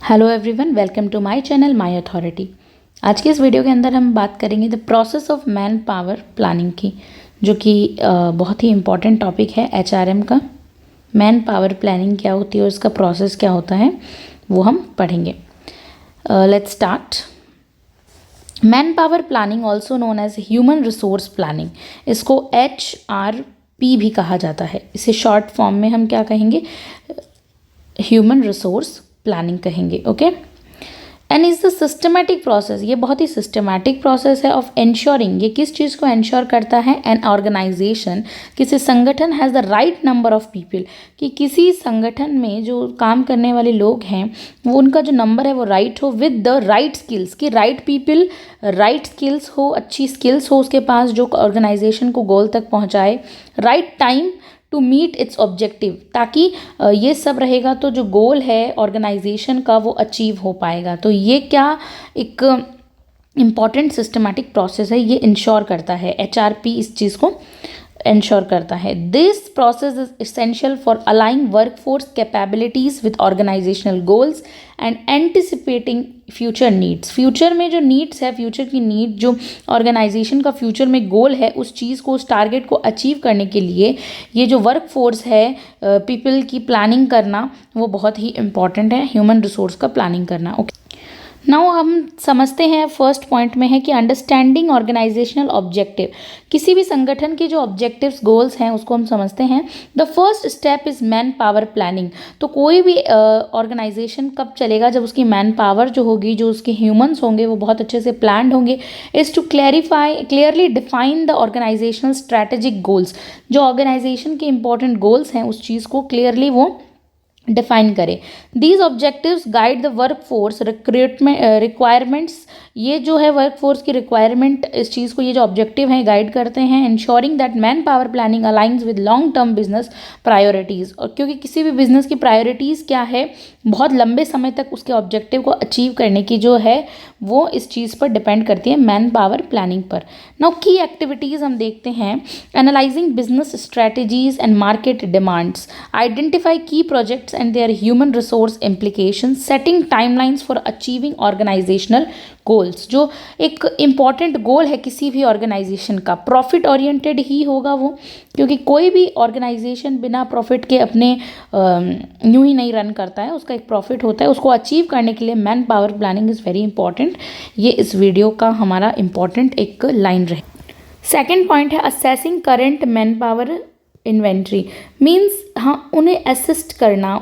Hello everyone, welcome to my channel my authority. आज के इस वीडियो के अंदर हम बात करेंगे the process of man power planning की, जो कि बहुत ही इम्पॉर्टेंट टॉपिक है एचआरएम का। मैन पावर प्लानिंग क्या होती है और इसका प्रोसेस क्या होता है वो हम पढ़ेंगे। Let's start. Man power planning also known as human resource planning, इसको HRP भी कहा जाता है। इसे शॉर्ट फॉर्म में हम क्या कहेंगे, ह्यूमन रिसोर्स प्लानिंग कहेंगे। Okay, and is the systematic process, ये बहुत ही सिस्टमैटिक प्रोसेस है ऑफ एंश्योरिंग। ये किस चीज़ को एंश्योर करता है, एन ऑर्गेनाइजेशन, किसी संगठन has the right number of people, कि किसी संगठन में जो काम करने वाले लोग हैं वो उनका जो नंबर है वो राइट हो, विद द राइट स्किल्स, कि राइट पीपल, राइट स्किल्स हो, अच्छी स्किल्स हो उसके पास जो ऑर्गेनाइजेशन को गोल तक पहुँचाए, right time to meet its objective, ताकि ये सब रहेगा तो जो गोल है ऑर्गेनाइजेशन का वो अचीव हो पाएगा। तो ये क्या एक इम्पॉर्टेंट सिस्टमैटिक प्रोसेस है, ये इंश्योर करता है, HRP इस चीज़ को इंश्योर करता है। This process is essential for aligning workforce capabilities with organisational goals and anticipating future needs. Future में जो नीड्स है, फ्यूचर की नीड जो ऑर्गेनाइजेशन का फ्यूचर में गोल है, उस चीज़ को, उस टारगेट को अचीव करने के लिए ये जो वर्कफोर्स है, पीपल की प्लानिंग करना वो बहुत ही इंपॉर्टेंट है, ह्यूमन रिसोर्स का प्लानिंग करना। ओके, नाउ हम समझते हैं, फर्स्ट पॉइंट में है कि अंडरस्टैंडिंग ऑर्गेनाइजेशनल ऑब्जेक्टिव। किसी भी संगठन के जो ऑब्जेक्टिव्स, गोल्स हैं उसको हम समझते हैं। The first step is man power planning. तो कोई भी ऑर्गेनाइजेशन कब चलेगा, जब उसकी मैन पावर जो होगी, जो उसके ह्यूमंस होंगे वो बहुत अच्छे से प्लान्ड होंगे। Is to clearly define the organisational strategic goals. जो ऑर्गेनाइजेशन के इंपॉर्टेंट गोल्स हैं उस चीज़ को क्लियरली वो डिफाइन करें। These objectives guide the work force recruitment requirements. ये जो है वर्क फोर्स की रिक्वायरमेंट, इस चीज़ को, ये जो ऑब्जेक्टिव हैं गाइड करते हैं। Ensuring that man power planning aligns with long term business priorities. और क्योंकि किसी भी बिजनेस की प्रायोरिटीज़ क्या है, बहुत लंबे समय तक उसके ऑब्जेक्टिव को अचीव करने की जो है वो इस चीज़ पर डिपेंड करती है, मैन पावर प्लानिंग पर। नाउ की एक्टिविटीज़ हम देखते हैं। Analysing business strategies and market demands, identify की projects and their human resource implications, setting timelines for achieving organizational goals। जो एक इम्पॉर्टेंट गोल है किसी भी ऑर्गेनाइजेशन का, प्रॉफिट ओरिएंटेड ही होगा वो, क्योंकि कोई भी ऑर्गेनाइजेशन बिना प्रॉफिट के अपने यूं ही नहीं रन करता है, उसका एक प्रॉफिट होता है। उसको अचीव करने के लिए man power planning is very important. ये इस वीडियो का हमारा इंपॉर्टेंट एक लाइन रहे। सेकेंड पॉइंट है assessing current man power inventory. Means हाँ, उन्हें असिस्ट करना,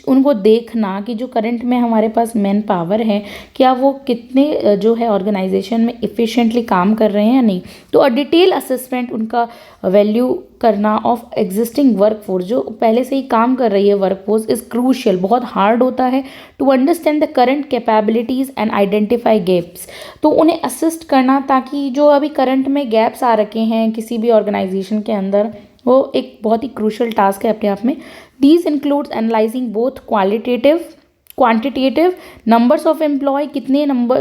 उनको देखना कि जो करंट में हमारे पास मैन पावर है, क्या वो कितने जो है ऑर्गेनाइजेशन में इफ़िशिएंटली काम कर रहे हैं या नहीं। तो अ डिटेल असेसमेंट, उनका वैल्यू करना ऑफ एग्जिस्टिंग वर्कफोर्स, जो पहले से ही काम कर रही है वर्कफोर्स, इज़ क्रूशियल, बहुत हार्ड होता है to understand the current capabilities and identify gaps. तो उन्हें असिस्ट करना, ताकि जो अभी करंट में गैप्स आ रखे हैं किसी भी ऑर्गेनाइजेशन के अंदर, वो एक बहुत ही क्रूशियल टास्क है अपने आप में। These includes analysing both quantitative numbers of employ, कितने नंबर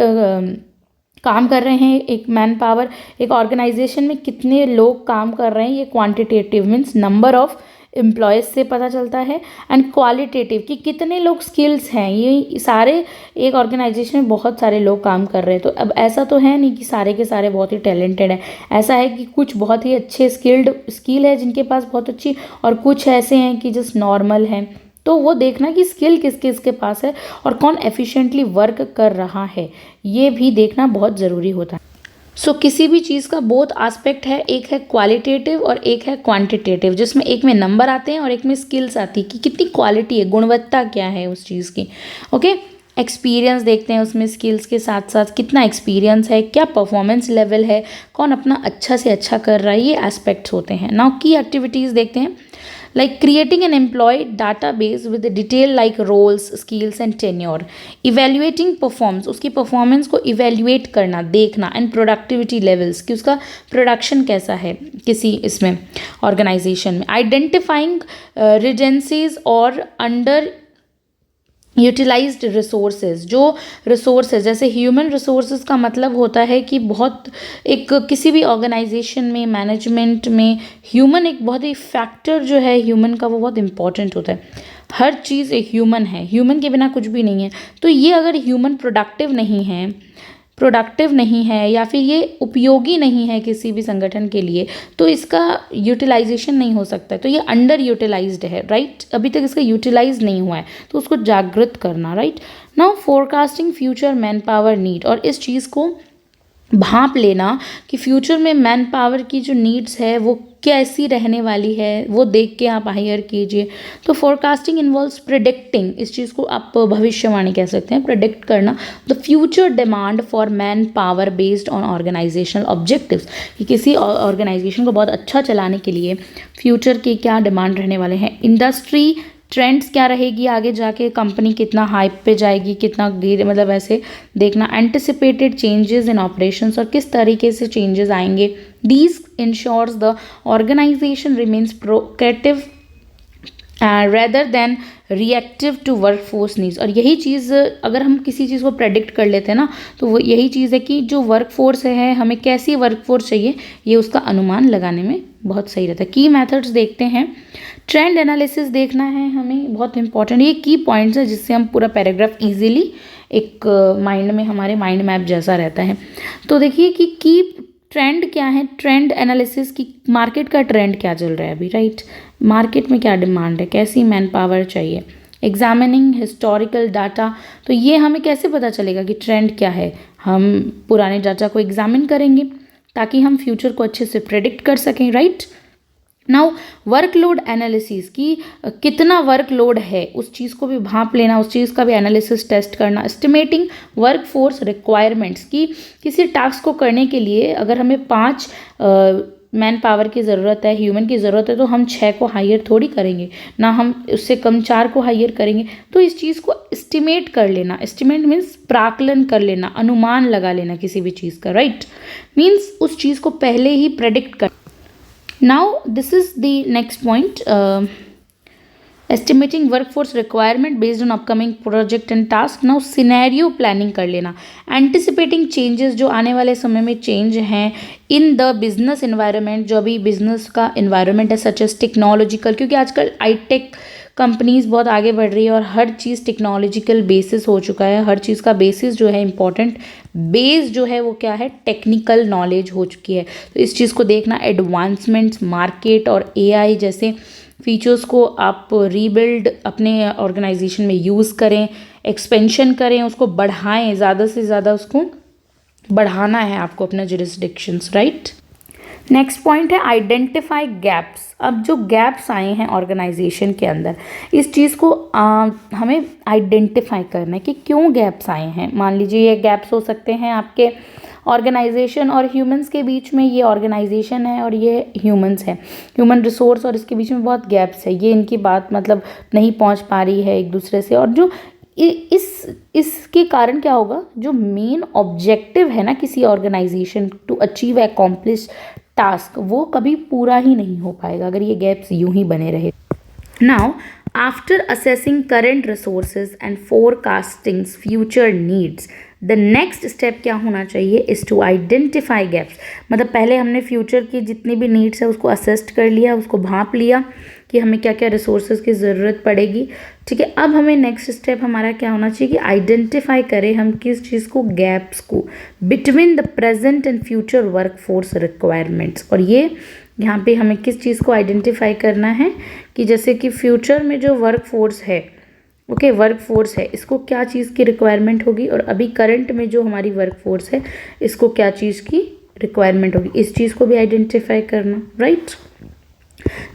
काम कर रहे हैं, एक मैन पावर, एक ऑर्गेनाइजेशन में कितने लोग काम कर रहे हैं, ये quantitative means number of employees से पता चलता है, एंड क्वालिटेटिव कि कितने लोग स्किल्स हैं। ये सारे, एक ऑर्गेनाइजेशन में बहुत सारे लोग काम कर रहे हैं, तो अब ऐसा तो है नहीं कि सारे के सारे बहुत ही टैलेंटेड हैं। ऐसा है कि कुछ बहुत ही अच्छे स्किल है जिनके पास बहुत अच्छी, और कुछ ऐसे हैं कि जस्ट नॉर्मल हैं। तो वो देखना कि स्किल किस किस के पास है और कौन एफिशिएंटली वर्क कर रहा है, ये भी देखना बहुत ज़रूरी होता है। सो किसी भी चीज़ का बोथ एस्पेक्ट है, एक है क्वालिटेटिव और एक है क्वांटिटेटिव, जिसमें एक में नंबर आते हैं और एक में स्किल्स आती है कि कितनी क्वालिटी है, गुणवत्ता क्या है उस चीज़ की। ओके, एक्सपीरियंस देखते हैं, उसमें स्किल्स के साथ साथ कितना एक्सपीरियंस है, क्या परफॉर्मेंस लेवल है, कौन अपना अच्छा से अच्छा कर रहा है, ये एस्पेक्ट्स होते हैं। नाउ की एक्टिविटीज़ देखते हैं, like creating an employee database with the detail like roles, skills and tenure, evaluating performance, उसकी परफॉर्मेंस को इवेल्युएट करना, देखना, एंड प्रोडक्टिविटी लेवल्स, कि उसका प्रोडक्शन कैसा है किसी इसमें ऑर्गेनाइजेशन में, आइडेंटिफाइंग रिडेंसीज और अंडर यूटिलाइज्ड रिसोर्सेज। जो रिसोर्सेज, जैसे ह्यूमन रिसोर्सेज का मतलब होता है कि बहुत एक किसी भी ऑर्गेनाइजेशन में, मैनेजमेंट में ह्यूमन एक बहुत ही फैक्टर जो है ह्यूमन का, वो बहुत इंपॉर्टेंट होता है। हर चीज़ एक ह्यूमन है, ह्यूमन के बिना कुछ भी नहीं है। तो ये अगर ह्यूमन प्रोडक्टिव नहीं है या फिर ये उपयोगी नहीं है किसी भी संगठन के लिए, तो इसका यूटिलाइजेशन नहीं हो सकता है। तो ये अंडर यूटिलाइज्ड है, राइट। अभी तक इसका यूटिलाइज नहीं हुआ है, तो उसको जागृत करना, right. Now forecasting future man power need, और इस चीज़ को भांप लेना कि फ्यूचर में मैन पावर की जो नीड्स है वो कैसी रहने वाली है, वो देख के आप हायर कीजिए। तो फोरकास्टिंग इन्वॉल्व्स प्रिडिक्टिंग, इस चीज़ को आप भविष्यवाणी कह सकते हैं, प्रिडिक्ट करना the future demand for man power based on organisational objectives, कि किसी ऑर्गेनाइजेशन को बहुत अच्छा चलाने के लिए फ्यूचर के क्या डिमांड रहने वाले हैं, इंडस्ट्री ट्रेंड्स क्या रहेगी आगे जाके, कंपनी कितना हाइप पे जाएगी, कितना गिर, मतलब ऐसे देखना, एंटिसिपेटेड चेंजेस इन ऑपरेशंस, और किस तरीके से चेंजेस आएंगे। These ensures the organisation remains proactive rather than reactive to work force needs. और यही चीज़ अगर हम किसी चीज़ को प्रेडिक्ट कर लेते हैं ना, तो वो यही चीज़ है कि जो वर्क फोर्स है, हमें कैसी वर्क फोर्स चाहिए, ये उसका अनुमान लगाने में बहुत सही रहता है। की मेथड्स देखते हैं, ट्रेंड एनालिसिस देखना है हमें, बहुत इंपॉर्टेंट। ये की पॉइंट्स है जिससे हम पूरा पैराग्राफ इजीली एक माइंड में, हमारे माइंड मैप जैसा रहता है। तो देखिए कि की ट्रेंड क्या है, ट्रेंड एनालिसिस की मार्केट का ट्रेंड क्या चल रहा है अभी, राइट। मार्केट में क्या डिमांड है, कैसी मैन पावर चाहिए। एग्जामिनिंग हिस्टोरिकल डाटा, तो ये हमें कैसे पता चलेगा कि ट्रेंड क्या है, हम पुराने डाटा को एग्जामिन करेंगे ताकि हम फ्यूचर को अच्छे से प्रेडिक्ट कर सकें, राइट। नाउ वर्कलोड एनालिसिस, की कितना वर्कलोड है उस चीज़ को भी भांप लेना, उस चीज़ का भी एनालिसिस टेस्ट करना। एस्टिमेटिंग वर्क फोर्स रिक्वायरमेंट्स, की किसी टास्क को करने के लिए अगर हमें 5 मैन पावर की ज़रूरत है, ह्यूमन की ज़रूरत है, तो हम 6 को हायर थोड़ी करेंगे ना, हम उससे कम 4 को हायर करेंगे। तो इस चीज़ को एस्टिमेट कर लेना, एस्टिमेट मीन्स प्राकलन कर लेना, अनुमान लगा लेना किसी भी चीज़ का, राइट। मीन्स उस चीज़ को पहले ही प्रेडिक्ट कर। Now this is the next point, estimating workforce requirement based on upcoming project and task. Now scenario planning कर लेना, anticipating changes, जो आने वाले समय में चेंज हैं in the business environment, जो अभी बिजनेस का environment है, such as technological, क्योंकि आजकल आई-टेक कंपनीज बहुत आगे बढ़ रही है और हर चीज़ टेक्नोलॉजिकल बेसिस हो चुका है। हर चीज़ का बेसिस जो है, इंपॉर्टेंट बेस जो है वो क्या है, टेक्निकल नॉलेज हो चुकी है। तो इस चीज़ को देखना, एडवांसमेंट्स, मार्केट और एआई जैसे फीचर्स को आप रीबिल्ड अपने ऑर्गेनाइजेशन में यूज़ करें, एक्सपेंशन करें, उसको बढ़ाएं, ज़्यादा से ज़्यादा उसको बढ़ाना है आपको अपना जुरिस्डिक्शंस, राइट। नेक्स्ट पॉइंट है आइडेंटिफाई गैप्स। अब जो गैप्स आए हैं ऑर्गेनाइजेशन के अंदर, इस चीज़ को हमें आइडेंटिफाई करना है कि क्यों गैप्स आए हैं। मान लीजिए ये गैप्स हो सकते हैं आपके ऑर्गेनाइजेशन और ह्यूमंस के बीच में, ये ऑर्गेनाइजेशन है और ये ह्यूमंस है, ह्यूमन रिसोर्स, और इसके बीच में बहुत गैप्स है, ये इनकी बात मतलब नहीं पहुंच पा रही है एक दूसरे से। और जो इसके कारण क्या होगा, जो मेन ऑब्जेक्टिव है ना किसी organisation to achieve accomplish task, वो कभी पूरा ही नहीं हो पाएगा अगर ये गैप्स यूं ही बने रहे। Now after assessing current resources and forecasting future needs, the next step क्या होना चाहिए, इज़ टू आइडेंटिफाई गैप्स। मतलब पहले हमने फ्यूचर की जितनी भी नीड्स है उसको असेस्ट कर लिया, उसको भांप लिया कि हमें क्या क्या रिसोर्सेज की ज़रूरत पड़ेगी, ठीक है। अब हमें नेक्स्ट स्टेप हमारा क्या होना चाहिए कि आइडेंटिफाई करें हम किस चीज़ को, गैप्स को, between the present and future work force requirements. और ये यहाँ पे हमें किस चीज़ को आइडेंटिफाई करना है कि जैसे कि फ्यूचर में जो वर्क फोर्स है, ओके, वर्क फोर्स है, इसको क्या चीज़ की रिक्वायरमेंट होगी, और अभी करंट में जो हमारी वर्क फोर्स है इसको क्या चीज़ की रिक्वायरमेंट होगी, इस चीज़ को भी आइडेंटिफाई करना, right.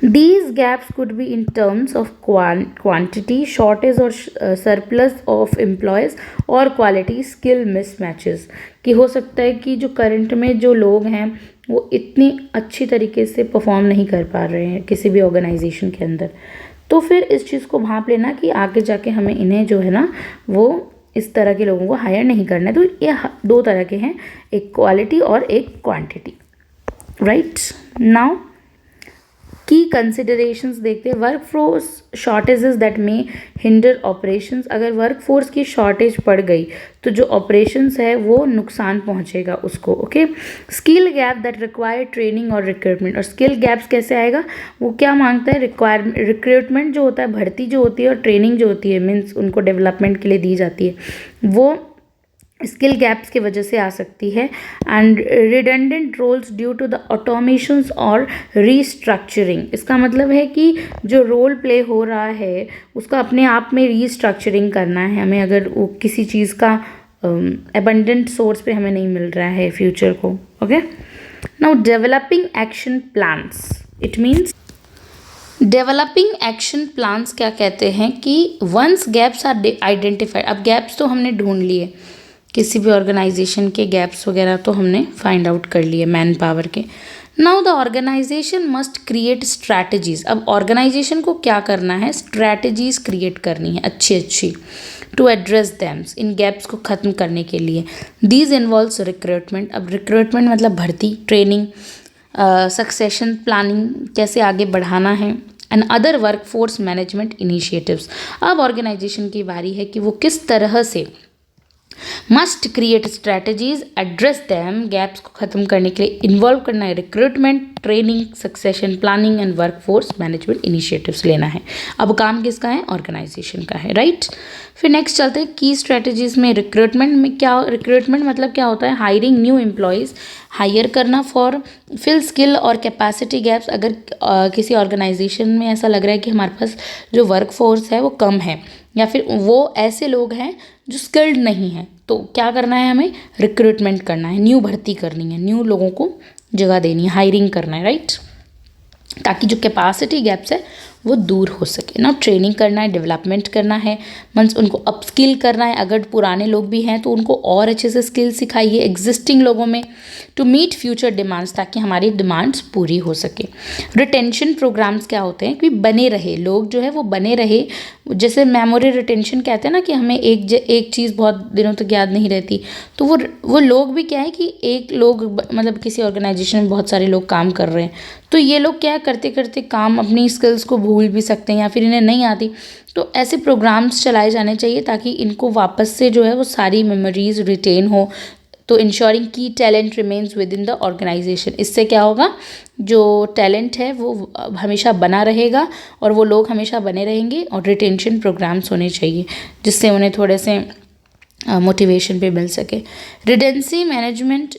These gaps could be in terms of quantity, shortage or surplus of employees, और quality skill mismatches, कि हो सकता है कि जो करंट में जो लोग हैं वो इतनी अच्छी तरीके से परफॉर्म नहीं कर पा रहे हैं किसी भी ऑर्गेनाइजेशन के अंदर। तो फिर इस चीज़ को भांप लेना कि आगे जाके हमें इन्हें जो है ना वो इस तरह के लोगों को हायर नहीं करना है। तो ये 2 तरह के हैं, एक क्वालिटी और एक क्वांटिटी, राइट। नाउ की कंसिडरेशंस देखते हैं। Work force shortages that may hinder operations, अगर वर्क फोर्स की शॉर्टेज पड़ गई तो जो ऑपरेशंस है वो नुकसान पहुंचेगा उसको। Okay, skill gap that require training और रिक्रूटमेंट, और स्किल गैप्स कैसे आएगा, वो क्या मांगता है, रिक्रूटमेंट जो होता है, भर्ती जो होती है, और ट्रेनिंग जो होती है, मीन्स उनको डेवलपमेंट के लिए दी जाती है, वो स्किल गैप्स की वजह से आ सकती है। And redundant roles due to the automations और रीस्ट्रक्चरिंग, इसका मतलब है कि जो रोल प्ले हो रहा है उसका अपने आप में रीस्ट्रक्चरिंग करना है हमें, अगर वो किसी चीज़ का एबंडेंट सोर्स पे हमें नहीं मिल रहा है फ्यूचर को। Okay, now developing action plans, it means developing action plans क्या कहते हैं कि वंस गैप्स आर आइडेंटिफाइड, अब गैप्स तो हमने ढूंढ लिए, किसी भी ऑर्गेनाइजेशन के गैप्स वगैरह तो हमने फाइंड आउट कर लिए मैन पावर के। Now the organisation must create strategies, अब ऑर्गेनाइजेशन को क्या करना है, स्ट्रैटेजीज क्रिएट करनी है अच्छी अच्छी, to address them's, in gaps को ख़त्म करने के लिए। दीज इन्वॉल्व्स रिक्रूटमेंट, अब रिक्रूटमेंट मतलब भर्ती, ट्रेनिंग, सक्सेशन प्लानिंग, कैसे आगे बढ़ाना है, and other work force management initiatives. अब ऑर्गेनाइजेशन की बारी है कि वो किस तरह से must create strategies, address them, gaps को ख़त्म करने के लिए इन्वॉल्व करना है recruitment, training, succession planning and work force management initiatives लेना है। अब काम किसका है, ऑर्गेनाइजेशन का है, राइट। फिर नेक्स्ट चलते हैं की स्ट्रैटेजीज में। रिक्रूटमेंट में क्या, रिक्रूटमेंट मतलब क्या होता है, हायरिंग न्यू एम्प्लॉयज़, हायर करना फॉर फिल स्किल और कैपेसिटी गैप्स, अगर किसी ऑर्गेनाइजेशन में ऐसा लग रहा है कि हमारे पास जो वर्क फोर्स है वो कम है, या फिर वो ऐसे लोग हैं जो स्किल्ड नहीं हैं, तो क्या करना है, हमें रिक्रूटमेंट करना है, न्यू भर्ती करनी है, न्यू लोगों को जगह देनी है, हायरिंग करना है, राइट, ताकि जो कैपेसिटी गैप्स है वो दूर हो सके ना। ट्रेनिंग करना है, डेवलपमेंट करना है, मीन्स उनको अपस्किल करना है, अगर पुराने लोग भी हैं तो उनको और अच्छे से स्किल सिखाइए एग्जिस्टिंग लोगों में, टू मीट फ्यूचर डिमांड्स, ताकि हमारी डिमांड्स पूरी हो सके। रिटेंशन प्रोग्राम्स क्या होते हैं कि बने रहे लोग, जो है वो बने रहे, जैसे मेमोरी रिटेंशन कहते हैं ना कि हमें एक चीज़ बहुत दिनों तक याद नहीं रहती, तो वो लोग भी क्या है कि एक लोग मतलब किसी ऑर्गेनाइजेशन में बहुत सारे लोग काम कर रहे हैं, तो ये लोग क्या करते करते काम अपनी स्किल्स को भूल भी सकते हैं या फिर इन्हें नहीं आती, तो ऐसे प्रोग्राम्स चलाए जाने चाहिए ताकि इनको वापस से जो है वो सारी मेमोरीज रिटेन हो, तो इंश्योरिंग की talent remains within the organisation. इससे क्या होगा, जो टैलेंट है वो हमेशा बना रहेगा और वो लोग हमेशा बने रहेंगे, और रिटेंशन प्रोग्राम्स होने चाहिए जिससे उन्हें थोड़े से मोटिवेशन पे मिल सके। रिडेंसी मैनेजमेंट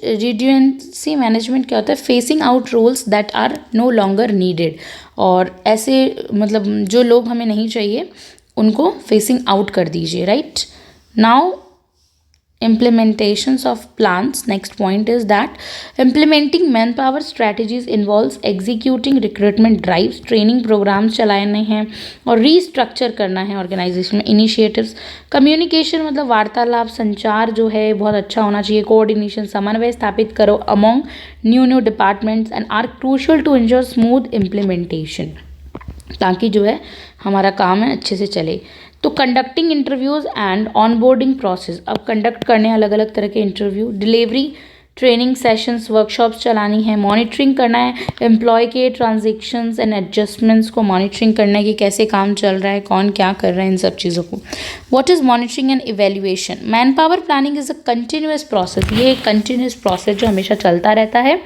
क्या होता है, phasing out roles that are no longer needed, और ऐसे मतलब जो लोग हमें नहीं चाहिए उनको फेसिंग आउट कर दीजिए, right. Now implementations of plans, next point is that implementing manpower strategies involves executing recruitment drives, training programs चलाने हैं और restructure करना है ऑर्गेनाइजेशन में। इनिशिएटिव्स, कम्युनिकेशन मतलब वार्तालाप, संचार जो है बहुत अच्छा होना चाहिए, कोऑर्डिनेशन, समन्वय स्थापित करो among new departments and are crucial to ensure smooth implementation, ताकि जो है हमारा काम है अच्छे से चले। तो conducting interviews and onboarding process, अब कंडक्ट करने अलग अलग तरह के interview, delivery, training sessions, workshops चलानी है, मॉनिटरिंग करना है एम्प्लॉय के ट्रांजेक्शन्स एंड एडजस्टमेंट्स को मॉनिटरिंग करना है कि कैसे काम चल रहा है, कौन क्या कर रहा है, इन सब चीज़ों को। What is monitoring and evaluation, man power planning is a continuous process, ये एक कंटिन्यूस प्रोसेस जो हमेशा चलता रहता है,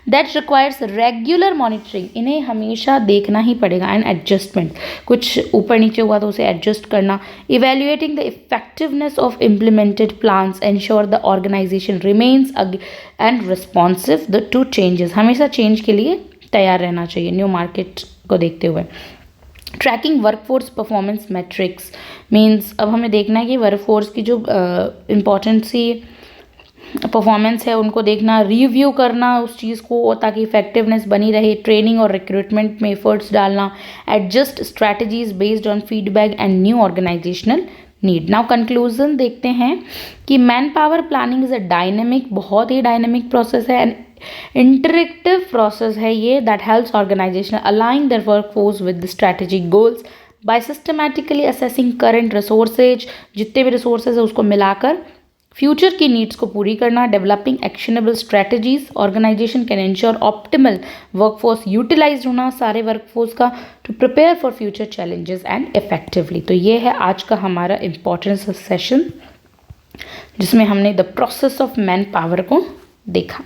दैट रिक्वायर्स रेगुलर मॉनिटरिंग, इन्हें हमेशा देखना ही पड़ेगा, एंड एडजस्टमेंट, कुछ ऊपर नीचे हुआ तो उसे एडजस्ट करना, evaluating the effectiveness of implemented plans, ensure the organisation remains and responsive the to changes, हमेशा चेंज के लिए तैयार रहना चाहिए न्यू मार्केट को देखते हुए। Tracking workforce performance metrics means, अब हमें देखना है कि वर्कफोर्स की जो इम्पोर्टेंट सी परफॉर्मेंस है उनको देखना, रिव्यू करना उस चीज़ को ताकि इफेक्टिवनेस बनी रहे, ट्रेनिंग और रिक्रूटमेंट में एफर्ट्स डालना, adjust strategies based on feedback and new organisational need. Now conclusion देखते हैं कि man power planning is a dynamic, बहुत ही डायनेमिक प्रोसेस है, एंड इंटरेक्टिव प्रोसेस है ये, that helps organisation align their workforce with the strategic goals by systematically assessing current resources, जितने भी रिसोर्सेज है उसको मिलाकर फ्यूचर की नीड्स को पूरी करना, developing actionable strategies, organization can ensure optimal workforce utilize होना सारे वर्कफोर्स का, to prepare for future challenges and effectively. तो ये है आज का हमारा इम्पोर्टेंट सेशन जिसमें हमने the process of man power को देखा।